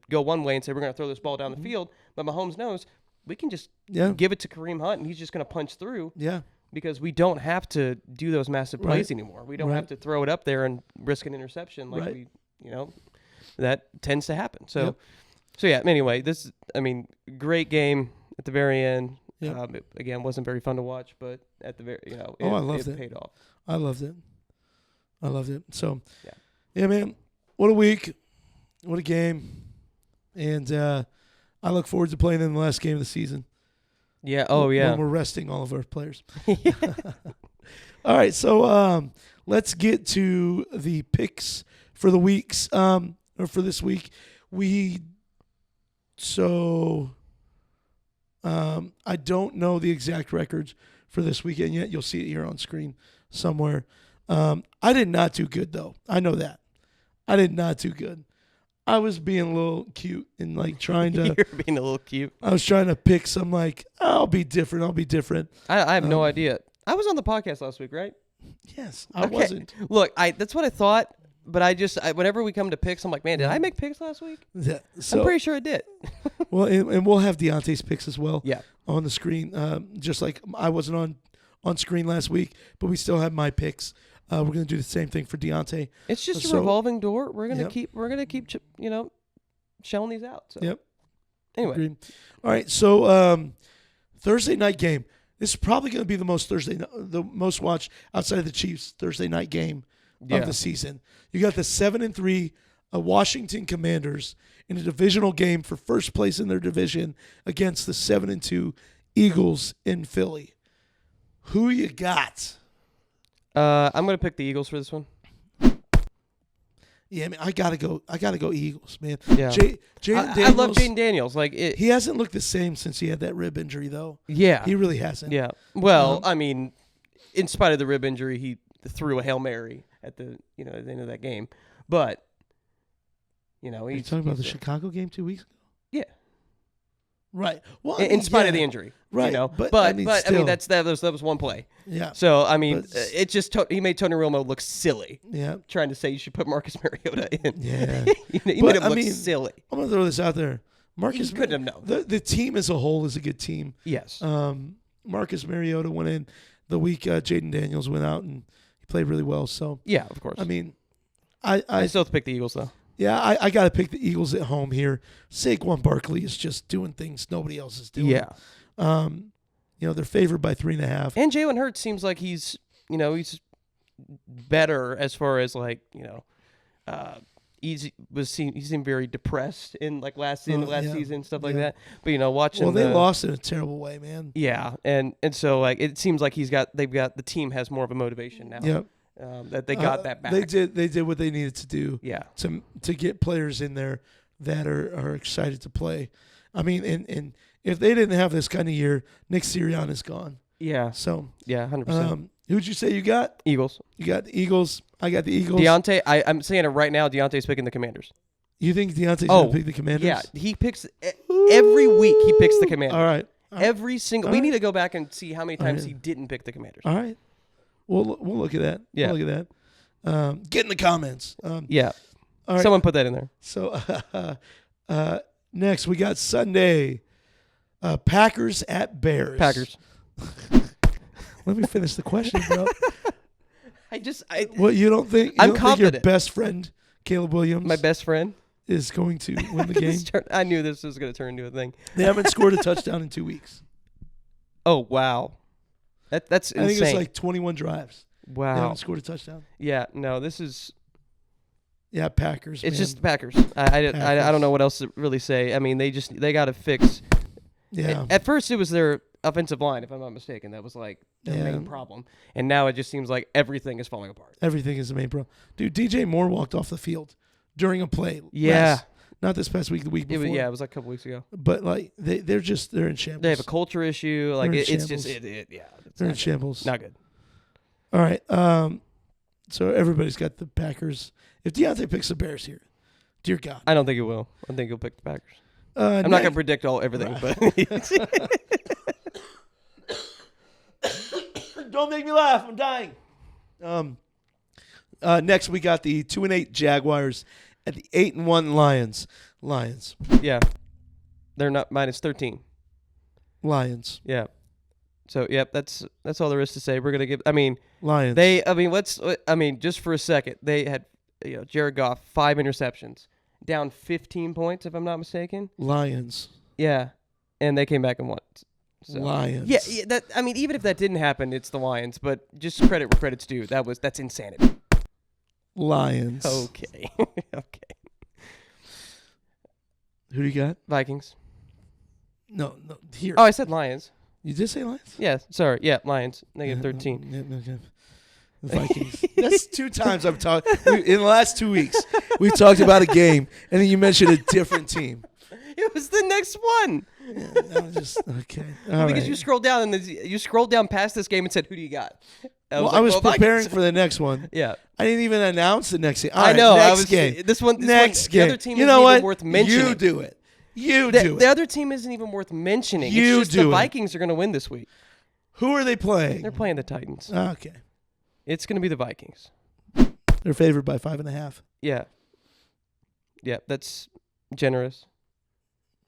B: go one way and say we're going to throw this ball down the field, but Mahomes knows we can just give it to Kareem Hunt and he's just going to punch through.
A: Yeah.
B: Because we don't have to do those massive plays anymore. We don't have to throw it up there and risk an interception like we, you know, that tends to happen. So, anyway, great game at the very end. It, again, wasn't very fun to watch, but at the very, you know, it paid off.
A: I loved it. So, yeah, man, what a week. What a game. And I look forward to playing in the last game of the season.
B: Yeah. Oh, yeah.
A: When we're resting all of our players. All right. So let's get to the picks for the weeks or for this week. I don't know the exact records for this weekend yet. You'll see it here on screen somewhere. I did not do good, though. I know that. I did not do good. I was being a little cute and, like, trying to.
B: You're being a little cute.
A: I was trying to pick some, like, I'll be different.
B: I have no idea. I was on the podcast last week, right?
A: Yes, I wasn't.
B: Look, that's what I thought, but whenever we come to picks, I'm like, man, did I make picks last week?
A: Yeah,
B: I'm pretty sure I did.
A: Well, and we'll have Dionte's picks as well on the screen, just like I wasn't on screen last week, but we still have my picks. We're going to do the same thing for Dionte.
B: It's just a revolving door. We're going to keep you know, shelling these out. So.
A: Yep.
B: Anyway.
A: Agreed. All right. So Thursday night game. This is probably going to be the most watched outside of the Chiefs Thursday night game of the season. You got the 7-3 Washington Commanders in a divisional game for first place in their division against the 7-2 Eagles in Philly. Who you got?
B: I'm going to pick the Eagles for this one.
A: Yeah, I mean, I gotta go Eagles, man.
B: Yeah,
A: I
B: love Jaden Daniels. Like,
A: he hasn't looked the same since he had that rib injury, though.
B: Yeah,
A: he really hasn't.
B: Yeah. Well, I mean, in spite of the rib injury, he threw a Hail Mary at the end of that game. But you know,
A: he's talking about the Chicago game 2 weeks ago.
B: Yeah.
A: Right. Well,
B: in spite of the injury,
A: right?
B: You know?
A: But
B: I mean, that was one play.
A: Yeah.
B: So I mean, it just he made Tony Romo look silly.
A: Yeah.
B: Trying to say you should put Marcus Mariota in.
A: Yeah.
B: he made him look silly.
A: I'm gonna throw this out there. Marcus
B: couldn't have known.
A: The team as a whole is a good team.
B: Yes.
A: Marcus Mariota went in the week. Jaden Daniels went out and he played really well. So
B: yeah, of course.
A: I mean,
B: I still have to pick the Eagles though.
A: Yeah, I got to pick the Eagles at home here. Saquon Barkley is just doing things nobody else is doing.
B: Yeah.
A: They're favored by 3.5.
B: And Jalen Hurts seems like he's better as far as, like, he seemed very depressed in like last season, stuff like
A: Yeah.
B: that. But watching.
A: Well, they lost in a terrible way, man.
B: Yeah, and so like it seems like the team has more of a motivation now.
A: Yep.
B: That they got that back.
A: They did what they needed to do.
B: Yeah.
A: To get players in there that are excited to play. I mean, and if they didn't have this kind of year, Nick Sirianni's gone.
B: Yeah.
A: So
B: 100%.
A: Who'd you say you got?
B: Eagles.
A: You got the Eagles. I got the Eagles.
B: Dionte, I'm saying it right now. Dionte's picking the Commanders.
A: You think Dionte's gonna pick the Commanders?
B: Yeah, he picks every week. He picks the Commanders.
A: All right.
B: Every single. We need to go back and see how many times he didn't pick the Commanders.
A: All right. We'll look at that.
B: Yeah.
A: We'll look at that. Get in the comments.
B: Yeah.
A: All right.
B: Someone put that in there.
A: So next we got Sunday. Packers at Bears.
B: Packers.
A: Let me finish the question, bro.
B: What
A: you don't think?
B: I'm
A: think
B: confident.
A: Your best friend, Caleb Williams,
B: My best friend
A: is going to win the game.
B: I knew this was going to turn into a thing.
A: They haven't scored a touchdown in 2 weeks.
B: Oh wow, that's insane.
A: I think it's like 21 drives.
B: Wow.
A: They haven't scored a touchdown.
B: Yeah. No, this is.
A: Yeah, Packers.
B: It's
A: man.
B: just Packers. I don't know what else to really say. I mean, they got to fix.
A: Yeah.
B: At first, it was their offensive line, if I'm not mistaken. That was like their main problem, and now it just seems like everything is falling apart.
A: Everything is the main problem. Dude, DJ Moore walked off the field during a play.
B: Yeah.
A: Not this past week, the week before.
B: It was like a couple weeks ago.
A: But like they're in shambles.
B: They have a culture issue. Like
A: They're in
B: it's just
A: shambles.
B: They're
A: in shambles.
B: Not good.
A: All right. So everybody's got the Packers. If Dionte picks the Bears here, dear God.
B: I don't think it will. I think he'll pick the Packers. I'm not gonna predict everything, but
A: don't make me laugh. I'm dying. Next we got the 2-8 Jaguars at the 8-1 Lions.
B: Yeah, they're not -13.
A: Lions.
B: Yeah. So that's all there is to say. We're gonna give.
A: Lions.
B: Just for a second, they had Jared Goff 5 interceptions, down 15 points if I'm not mistaken.
A: Lions.
B: Yeah, and they came back and won. So.
A: Lions.
B: Yeah. Even if that didn't happen, it's the Lions. But just credit where credit's due. That's insanity.
A: Lions.
B: Okay. Okay.
A: Who do you got?
B: Vikings.
A: No. Here.
B: Oh, I said Lions.
A: You did say Lions?
B: Yeah. Sorry. Yeah, Lions. -13.
A: Yeah, okay. The Vikings. That's 2 times I've talked. In the last 2 weeks, we talked about a game, and then you mentioned a different team.
B: It was the next one.
A: Yeah, okay.
B: Because you scrolled down past this game and said, "Who do you got?"
A: I was preparing
B: Vikings.
A: for the next one.
B: Yeah.
A: I didn't even announce the next game.
B: I know.
A: Next game.
B: This one.
A: Next
B: The
A: game.
B: other team
A: you
B: isn't
A: know
B: even
A: what?
B: worth mentioning.
A: You do it. You do it.
B: The other team isn't even worth mentioning.
A: You
B: it's just
A: do
B: the
A: it.
B: Vikings are going to win this week.
A: Who are they playing?
B: They're playing the Titans.
A: Okay.
B: It's going to be the Vikings.
A: They're favored by 5.5.
B: Yeah. Yeah, that's generous.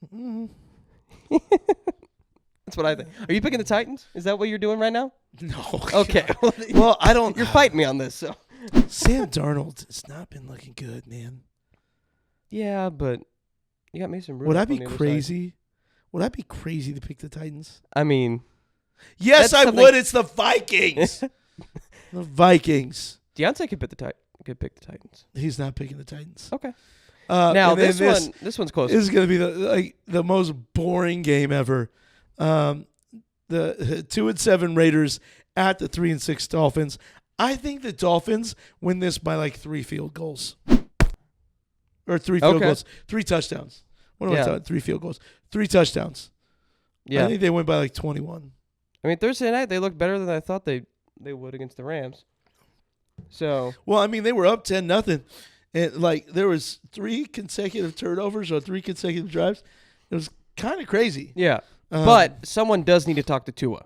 A: Mm-hmm.
B: That's what I think. Are you picking the Titans? Is that what you're doing right now?
A: No.
B: Okay.
A: Well, I don't.
B: You're fighting me on this, so.
A: Sam Darnold has not been looking good, man.
B: Yeah, but you got Mason Rudolph.
A: Would I be
B: on the other
A: crazy?
B: side.
A: Would I be crazy to pick the Titans?
B: I mean,
A: yes,
B: that's
A: I
B: something-
A: would. It's the Vikings. The Vikings.
B: Dionte could pick the Titans.
A: He's not picking the Titans.
B: Okay.
A: Now
B: Now this one's close.
A: This is going to be the most boring game ever. The 2-7 Raiders at the 3-6 Dolphins. I think the Dolphins win this by like 3 field goals. Or 3 field goals. 3 touchdowns. What am I talking? 3 field goals. 3 touchdowns.
B: Yeah.
A: I think they win by like 21.
B: I mean, Thursday night they looked better than I thought they would against the Rams. So.
A: Well, I mean, they were up 10-0. And like there was 3 consecutive turnovers or 3 consecutive drives. It was kind of crazy.
B: Yeah. But someone does need to talk to Tua.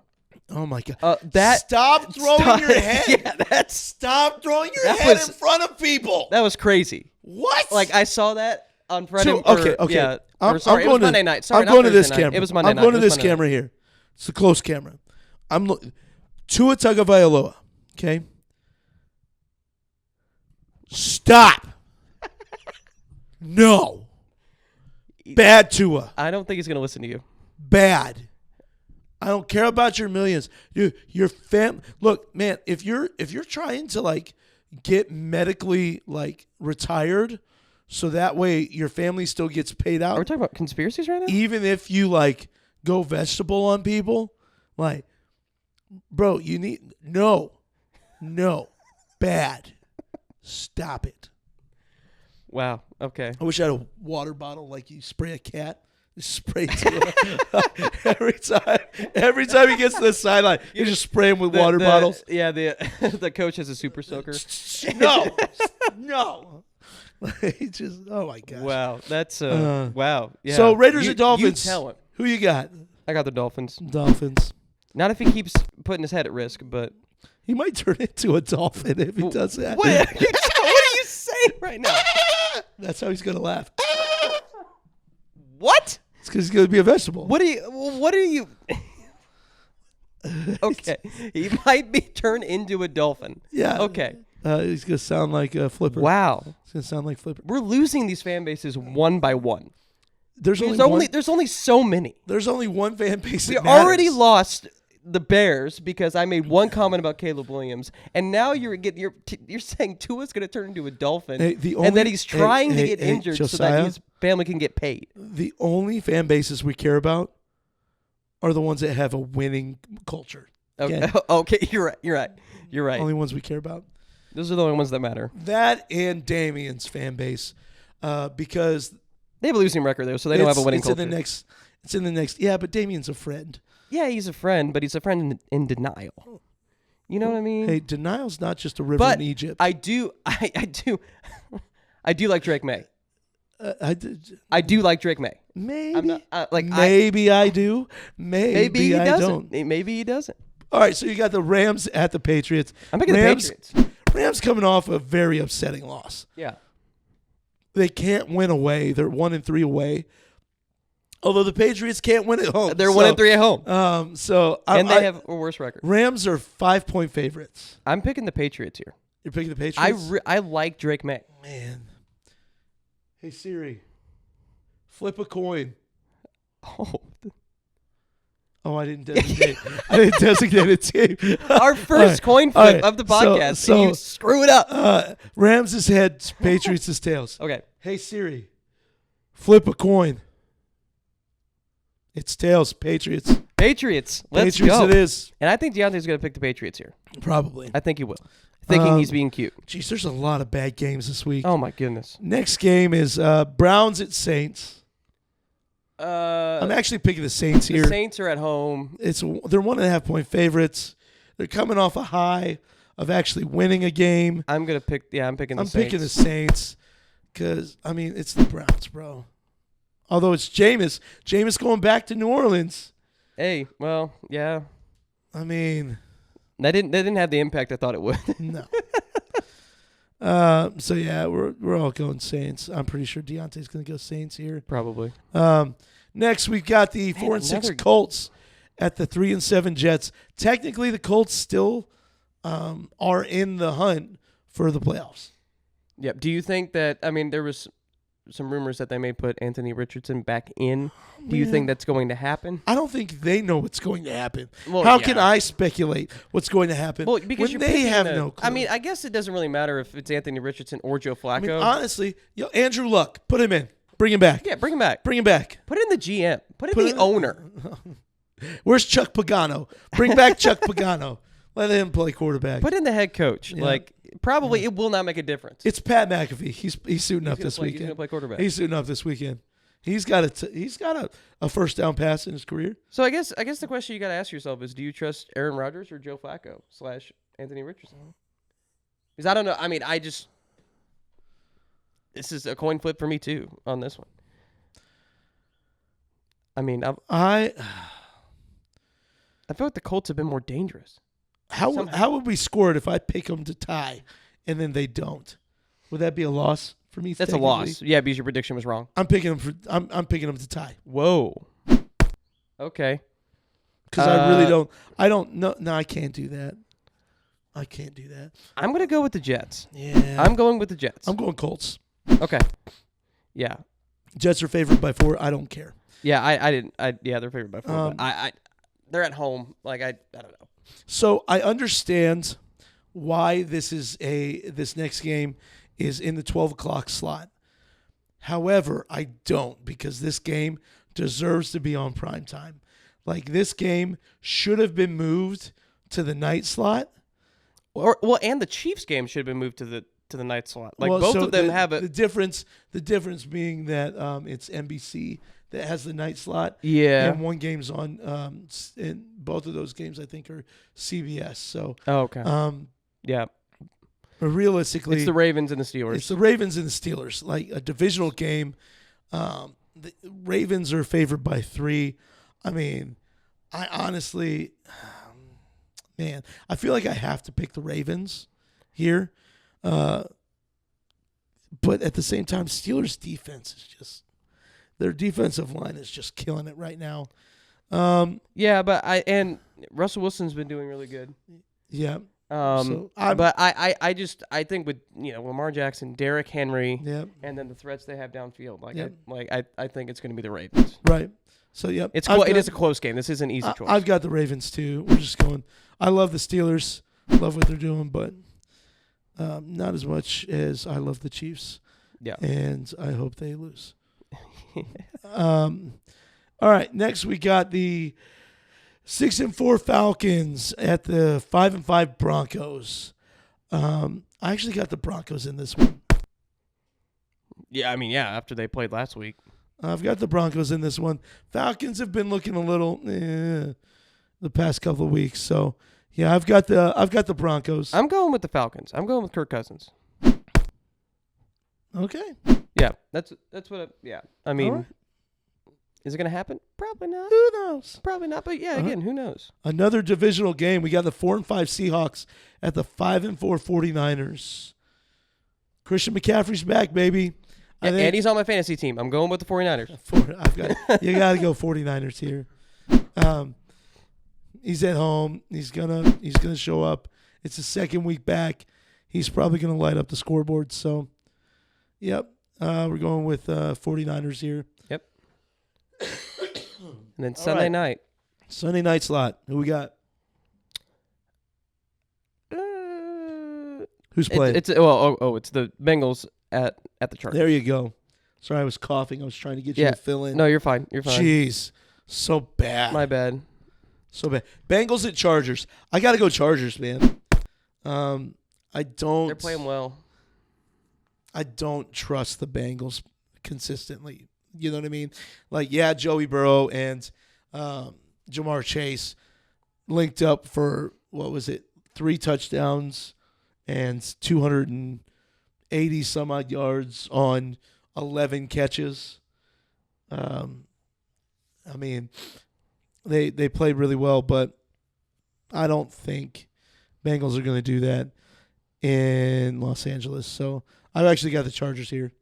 A: Oh my God!
B: Stop
A: throwing your head.
B: Yeah,
A: stop throwing your head in front of people.
B: That was crazy.
A: What?
B: Like I saw that on Friday.
A: Okay.
B: Yeah.
A: I'm
B: sorry, it was Monday night. Sorry,
A: I'm going to this
B: Thursday night.
A: camera.
B: It was Monday night.
A: I'm going to this camera here. It's a close camera. I'm looking. Tua Tagovailoa. Okay. Stop. No. Bad Tua.
B: I don't think he's going to listen to you.
A: Bad. I don't care about your millions. Your fam. Look, man, if you're trying to like get medically like retired so that way your family still gets paid out.
B: Are we talking about conspiracies right now?
A: Even if you like go vegetable on people, like, bro, you need no, bad. Stop it.
B: Wow. Okay.
A: I wish I had a water bottle like you spray a cat. Just spray to him. every time he gets to the sideline, you just spray him with water bottles.
B: Yeah, the coach has a super soaker.
A: No. He just, oh my gosh.
B: Wow, that's wow. Yeah.
A: So Raiders and Dolphins.
B: You tell him.
A: Who you got?
B: I got the Dolphins.
A: Dolphins.
B: Not if he keeps putting his head at risk, but
A: he might turn into a dolphin if he does that.
B: What are you saying right now?
A: That's how he's gonna laugh.
B: What?
A: It's because he's gonna be a vegetable.
B: What are you? Okay, he might be turned into a dolphin.
A: Yeah.
B: Okay.
A: He's gonna sound like a Flipper.
B: Wow.
A: He's gonna sound like Flipper.
B: We're losing these fan bases one by one.
A: There's only
B: so many.
A: There's only one fan base.
B: We already lost the Bears because I made one comment about Caleb Williams, and now you're saying Tua's going to turn into a dolphin, and that he's trying to get injured
A: Josiah,
B: so that his family can get paid.
A: The only fan bases we care about are the ones that have a winning culture.
B: Okay, okay, you're right.
A: Only ones we care about.
B: Those are the only ones that matter.
A: That and Damien's fan base, because
B: they have a losing record though, so they don't have a winning culture.
A: It's in the next. Yeah, but Damien's a friend.
B: Yeah, he's a friend, but he's a friend in denial. You know what I mean?
A: Hey, denial's not just a river in Egypt.
B: I do like Drake May. I do like Drake May.
A: Maybe.
B: I'm not,
A: maybe I do. Maybe I don't.
B: Maybe he doesn't.
A: All right, so you got the Rams at the Patriots.
B: I'm picking the Patriots.
A: Rams coming off a very upsetting loss.
B: Yeah.
A: They can't win away. They're 1-3 away. Although the Patriots can't win at home.
B: They're 1-3 at home.
A: They
B: have a worse record.
A: Rams are 5-point favorites.
B: I'm picking the Patriots here.
A: You're picking the Patriots?
B: I like Drake May.
A: Man. Hey, Siri. Flip a coin. Oh, I didn't designate. A team.
B: Our first coin flip of the podcast. So you screw it up.
A: Rams is heads, Patriots is tails.
B: Okay.
A: Hey, Siri. Flip a coin. It's tails, Patriots.
B: Let's
A: Patriots
B: go.
A: It is.
B: And I think Dionte's going to pick the Patriots here.
A: Probably.
B: I think he will. Thinking he's being cute.
A: Geez, there's a lot of bad games this week.
B: Oh, my goodness.
A: Next game is Browns at Saints. I'm actually picking the Saints here.
B: The Saints are at home.
A: They're 1.5-point favorites. They're coming off a high of actually winning a game.
B: I'm picking the Saints.
A: I'm picking the Saints because, it's the Browns, bro. Although it's Jameis. Jameis going back to New Orleans.
B: Hey, well, yeah.
A: I mean,
B: That didn't have the impact I thought it would.
A: No. So yeah, we're all going Saints. I'm pretty sure Dionte's going to go Saints here.
B: Probably.
A: Next we've got the 4-6 Colts at the 3-7 Jets. Technically, the Colts still are in the hunt for the playoffs.
B: Yep. Do you think that? I mean, there was some rumors that they may put Anthony Richardson back in. Do you think that's going to happen?
A: I don't think they know what's going to happen.
B: Well,
A: How can I speculate what's going to happen
B: because
A: when they have no clue?
B: I mean, I guess it doesn't really matter if it's Anthony Richardson or Joe Flacco.
A: I mean, honestly, Andrew Luck, put him in. Bring him back.
B: Yeah, bring him back.
A: Bring him back.
B: Put in the GM. Put in the owner.
A: Where's Chuck Pagano? Bring back Chuck Pagano. Let him play quarterback.
B: Put in the head coach. Yeah. Probably it will not make a difference.
A: It's Pat McAfee. He's suiting up this weekend.
B: He's going to play quarterback.
A: He's suiting up this weekend. He's got a first down pass in his career.
B: So I guess the question you got to ask yourself is, do you trust Aaron Rodgers or Joe Flacco / Anthony Richardson? Because I don't know. I mean, this is a coin flip for me too on this one. I mean, I feel like the Colts have been more dangerous.
A: How would we score it if I pick them to tie and then they don't? Would that be a loss for me?
B: That's a loss. Yeah, because your prediction was wrong.
A: I'm picking them I'm picking them to tie.
B: Whoa. Okay.
A: Because I really don't. I don't know. No, I can't do that. I can't do that.
B: I'm gonna go with the Jets.
A: Yeah.
B: I'm going with the Jets.
A: I'm going Colts.
B: Okay. Yeah.
A: Jets are favored by 4. I don't care.
B: Yeah, yeah, they're favored by 4. But they're at home. I don't know.
A: So I understand why this next game is in the 12 o'clock slot, However, I don't, because this game deserves to be on prime time. Like, this game should have been moved to the night slot.
B: And the Chiefs game should have been moved to the night slot. Like, both of them have it.
A: The difference being that it's NBC that has the night slot.
B: Yeah.
A: And one game's on, and both of those games I think are CBS. So.
B: Oh, okay. Yeah.
A: But realistically,
B: it's the Ravens and the Steelers.
A: It's the Ravens and the Steelers. Like a divisional game, the Ravens are favored by 3. I mean, I honestly, man, I feel like I have to pick the Ravens here. But at the same time, Steelers' defense is just, their defensive line is just killing it right now.
B: And Russell Wilson's been doing really good.
A: Yeah.
B: I think with Lamar Jackson, Derrick Henry, and then the threats they have downfield, I think it's going to be the Ravens.
A: Right. So it
B: is a close game. This is an easy choice.
A: I've got the Ravens too. We're just going. I love the Steelers. Love what they're doing, but not as much as I love the Chiefs.
B: Yeah.
A: And I hope they lose. All right. Next, we got the 6-4 Falcons at the 5-5 Broncos. I actually got the Broncos in this one.
B: Yeah, after they played last week.
A: I've got the Broncos in this one. Falcons have been looking a little the past couple of weeks. So, yeah, I've got the Broncos.
B: I'm going with the Falcons. I'm going with Kirk Cousins.
A: Okay.
B: Yeah, that's what I mean.
A: Right.
B: Is it going to happen? Probably not.
A: Who knows?
B: Probably not, but yeah, again, who knows?
A: Another divisional game. We got the 4-5 Seahawks at the 5-4 49ers. Christian McCaffrey's back, baby.
B: And he's on my fantasy team. I'm going with the 49ers.
A: You got to go 49ers here. He's at home. He's gonna show up. It's his second week back. He's probably gonna light up the scoreboard. So, yep, we're going with 49ers here.
B: Yep. And then Sunday night.
A: Sunday night slot. Who we got? Who's playing?
B: It's the Bengals at the Chargers.
A: There you go. Sorry, I was coughing. I was trying to get you to fill in.
B: No, you're fine. You're fine.
A: Jeez, so bad.
B: My bad.
A: So bad. Bengals at Chargers. I got to go Chargers, man. I don't.
B: They're playing well.
A: I don't trust the Bengals consistently. You know what I mean? Like, yeah, Joey Burrow and Jamar Chase linked up for, 3 touchdowns and 280 some odd yards on 11 catches. They played really well, but I don't think Bengals are going to do that in Los Angeles. So I've actually got the Chargers here.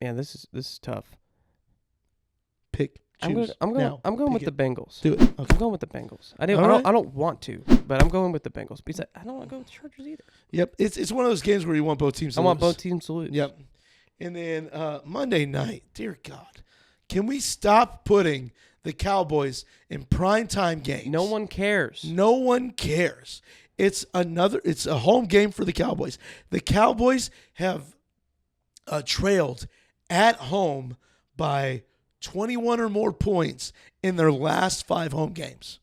B: This is tough.
A: Pick. Choose.
B: I'm going with the Bengals.
A: Do it. Okay.
B: I'm going with the Bengals. I don't want to, but I'm going with the Bengals because I don't want to go with the Chargers either.
A: Yep. It's one of those games where you want both teams to lose.
B: I want both teams to lose.
A: Yep. And then Monday night, dear God, can we stop putting the Cowboys in primetime games?
B: No one cares.
A: No one cares. It's a home game for the Cowboys. The Cowboys have trailed at home by 21 or more points in their last 5 home games.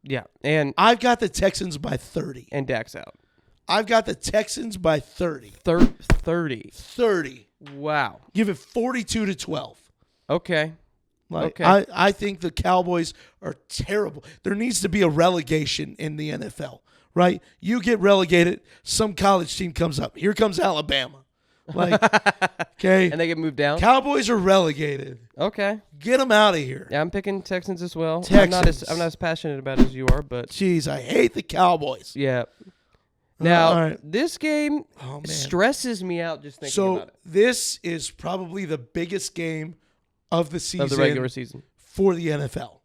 B: Yeah, and
A: I've got the Texans by 30.
B: And Dak's out.
A: I've got the Texans by 30.
B: 30.
A: 30.
B: Wow.
A: Give it 42-12.
B: Okay.
A: Okay. I think the Cowboys are terrible. There needs to be a relegation in the NFL, right? You get relegated, some college team comes up. Here comes Alabama. Okay.
B: And they get moved down?
A: Cowboys are relegated.
B: Okay.
A: Get them out of here.
B: Yeah, I'm picking Texans as well.
A: Texans.
B: I'm not as passionate about it as you are, but
A: jeez, I hate the Cowboys.
B: Yeah. Now,
A: right.
B: This game stresses me out just thinking about it.
A: This is probably the biggest game of the season.
B: Of the regular season.
A: For the NFL.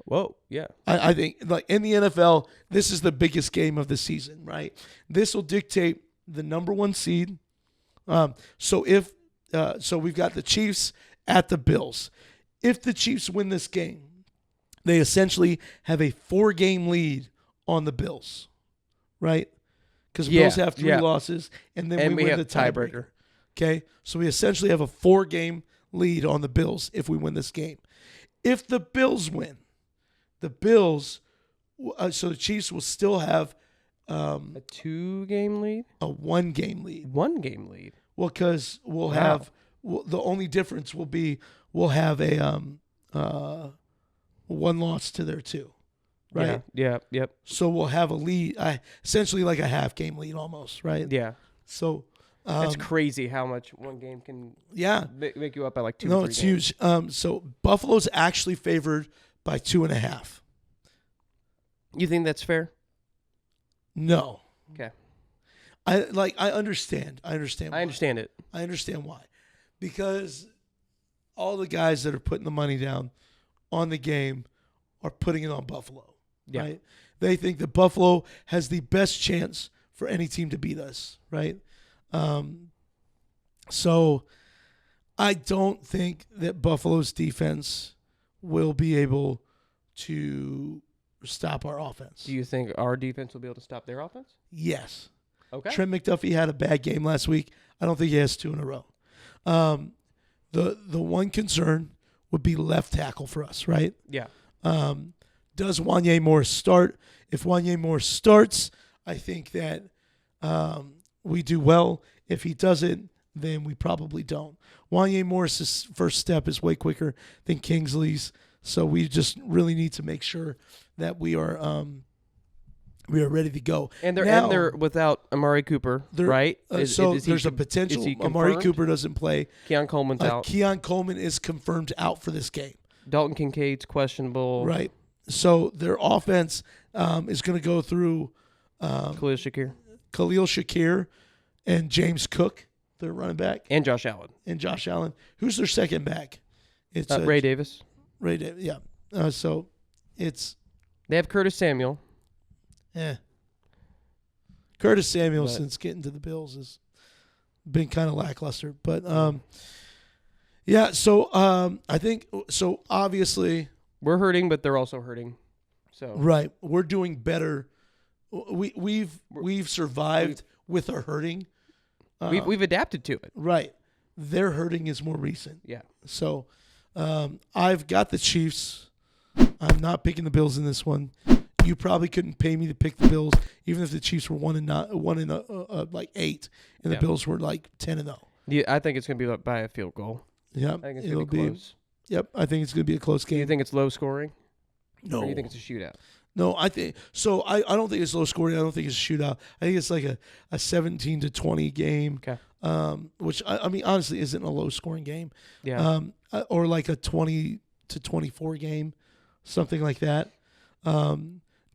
B: Whoa, yeah.
A: I think in the NFL, this is the biggest game of the season, right? This will dictate the number 1 seed. So we've got the Chiefs at the Bills. If the Chiefs win this game, they essentially have a 4-game lead on the Bills, right? because Bills have 3 losses, and then
B: And
A: we
B: we
A: win
B: have
A: the tiebreaker. Okay, so we essentially have a 4-game lead on the Bills if we win this game. If the Bills win, so the Chiefs will still have
B: A 2-game lead?
A: a 1-game lead.
B: 1-game lead.
A: Well, because we'll have the only difference will be we'll have a 1 loss to their 2, right?
B: Yeah. Yep.
A: So we'll have a lead, essentially like a half-game lead almost, right?
B: Yeah.
A: So
B: It's crazy how much one game can make you up by like 2
A: No,
B: or 3
A: it's
B: games.
A: huge. So Buffalo's actually favored by 2.5.
B: You think that's fair?
A: No.
B: Okay.
A: I understand. I understand.
B: I understand it.
A: I understand why. Because all the guys that are putting the money down on the game are putting it on Buffalo.
B: Yeah.
A: Right? They think that Buffalo has the best chance for any team to beat us, right? So I don't think that Buffalo's defense will be able to stop our offense.
B: Do you think our defense will be able to stop their offense?
A: Yes.
B: Okay.
A: Trent McDuffie had a bad game last week. I don't think he has 2 in a row. The one concern would be left tackle for us, right?
B: Yeah.
A: Does Wanye Morris start? If Wanye Morris starts, I think that we do well. If he doesn't, then we probably don't. Wanye Morris's first step is way quicker than Kingsley's, so we just really need to make sure that we are ready to go.
B: And they're without Amari Cooper, right?
A: There's a potential Amari Cooper doesn't play.
B: Keon Coleman's out.
A: Keon Coleman is confirmed out for this game.
B: Dalton Kincaid's questionable.
A: Right. So their offense is going to go through
B: Khalil
A: Shakir and James Cook, their running back.
B: And Josh Allen.
A: Who's their second back? It's
B: Ray Davis.
A: Ray Davis, yeah. So it's...
B: They have Curtis Samuel.
A: Curtis Samuel, since getting to the Bills, has been kind of lackluster. But, I think... So, obviously...
B: We're hurting, but they're also hurting. So
A: right. We're doing better. We've survived with our hurting.
B: We've adapted to it.
A: Right. Their hurting is more recent.
B: Yeah.
A: So I've got the Chiefs. I'm not picking the Bills in this one. You probably couldn't pay me to pick the Bills, even if the Chiefs were 1-8, and the Bills were like 10-0.
B: Yeah, I think it's going to be by a field goal.
A: Yeah,
B: I think it's going to be close.
A: Yep, I think it's going to be a close game.
B: Do you think it's low scoring?
A: No.
B: Or do you think it's a shootout?
A: No, I think so. I don't think it's low scoring. I don't think it's a shootout. I think it's like a 17-20 game.
B: Okay.
A: Which I mean honestly isn't a low scoring game.
B: Yeah.
A: Or like a 20-24 game, something like that.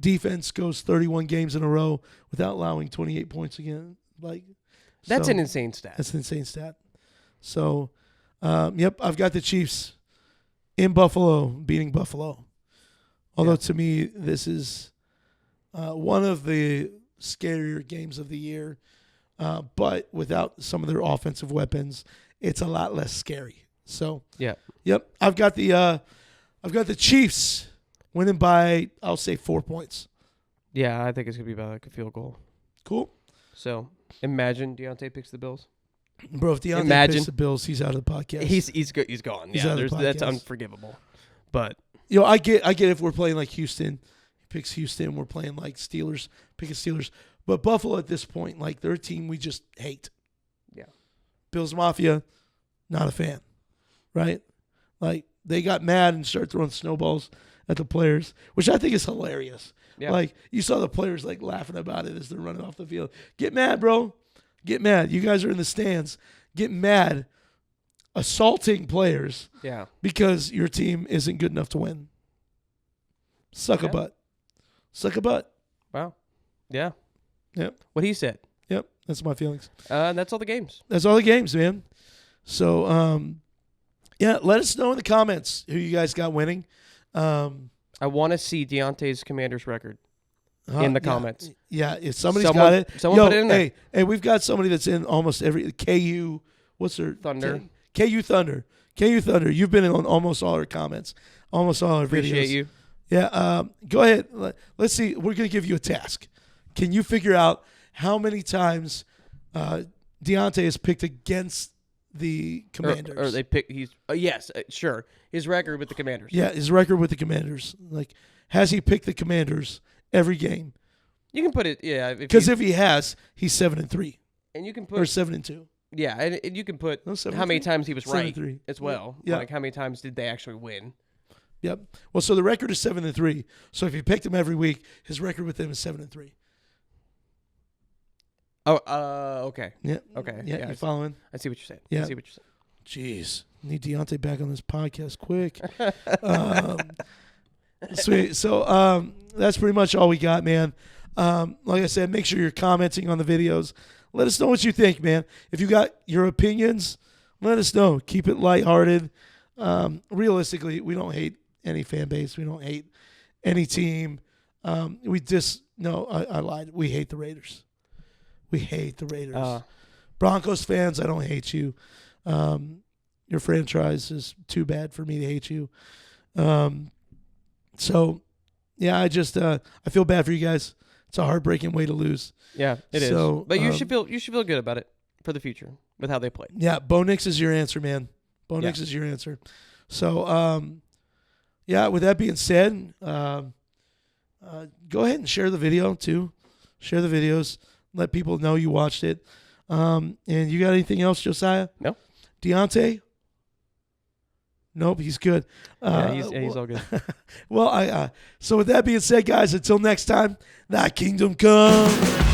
A: Defense goes 31 games in a row without allowing 28 points again.
B: That's an insane stat.
A: That's an insane stat. So, yep, I've got the Chiefs in Buffalo beating Buffalo. Although to me, this is one of the scarier games of the year. But without some of their offensive weapons, it's a lot less scary. So, yep, I've got the Chiefs winning by, I'll say, 4 points.
B: Yeah, I think it's gonna be about like a field goal.
A: Cool.
B: So Imagine Dionte picks the Bills.
A: Bro, if Dionte picks the Bills, he's out of the podcast.
B: He's gone.
A: He's out of the podcast.
B: That's unforgivable. But
A: I get if we're playing like Houston, he picks Houston. We're playing like Steelers, picking Steelers. But Buffalo at this point, like they're a team we just hate.
B: Yeah.
A: Bills Mafia, not a fan. Right? Like they got mad and started throwing snowballs at the players, which I think is hilarious. Yeah. Like you saw the players like laughing about it as they're running off the field. Get mad, bro. Get mad. You guys are in the stands. Get mad. Assaulting players.
B: Yeah.
A: Because your team isn't good enough to win. Suck a butt. Suck a butt.
B: Wow. Yeah.
A: Yep.
B: What he said.
A: Yep. That's my feelings.
B: That's all the games.
A: That's all the games, man. So, let us know in the comments who you guys got winning.
B: I want to see Deonte's Commander's record in the comments.
A: Yeah, if somebody's got it.
B: Someone put it in there.
A: Hey, we've got somebody that's in almost every KU. What's their
B: Thunder?
A: KU Thunder. KU Thunder. You've been in on almost all our comments, almost all our videos.
B: Appreciate you.
A: Yeah. Go ahead. Let's see. We're gonna give you a task. Can you figure out how many times Dionte is picked against the Commanders.
B: Or they pick. He's yes, sure. His record with the Commanders.
A: Yeah, his record with the Commanders. Like, has he picked the Commanders every game?
B: You can put it. Yeah,
A: because if he has, he's 7-3.
B: And you can put
A: or 7-2.
B: Yeah, and you can put how many times he was right as well.
A: Yeah.
B: Like how many times did they actually win?
A: Yep. Well, so the record is 7-3. So if you picked him every week, his record with them is 7-3.
B: Oh, okay.
A: Yeah.
B: Okay.
A: Yeah, you following?
B: I see what you're saying.
A: Yeah.
B: I see what you're saying.
A: Jeez. Need Dionte back on this podcast quick. Sweet. So that's pretty much all we got, man. Like I said, make sure you're commenting on the videos. Let us know what you think, man. If you got your opinions, let us know. Keep it lighthearted. Realistically, we don't hate any fan base. We don't hate any team. We just, no, I lied. We hate the Raiders. We hate the Raiders. Broncos fans, I don't hate you. Your franchise is too bad for me to hate you. So, yeah, I just I feel bad for you guys. It's a heartbreaking way to lose.
B: Yeah, it is. But you should feel good about it for the future with how they played.
A: Yeah, Bo Nix is your answer, man. Bo Nix is your answer. So, yeah, with that being said, go ahead and share the video too. Share the videos. Let people know you watched it. And you got anything else, Josiah?
B: No.
A: Dionte? Nope, he's good.
B: Yeah, he's all good.
A: Well, so with that being said, guys, until next time, thy kingdom come.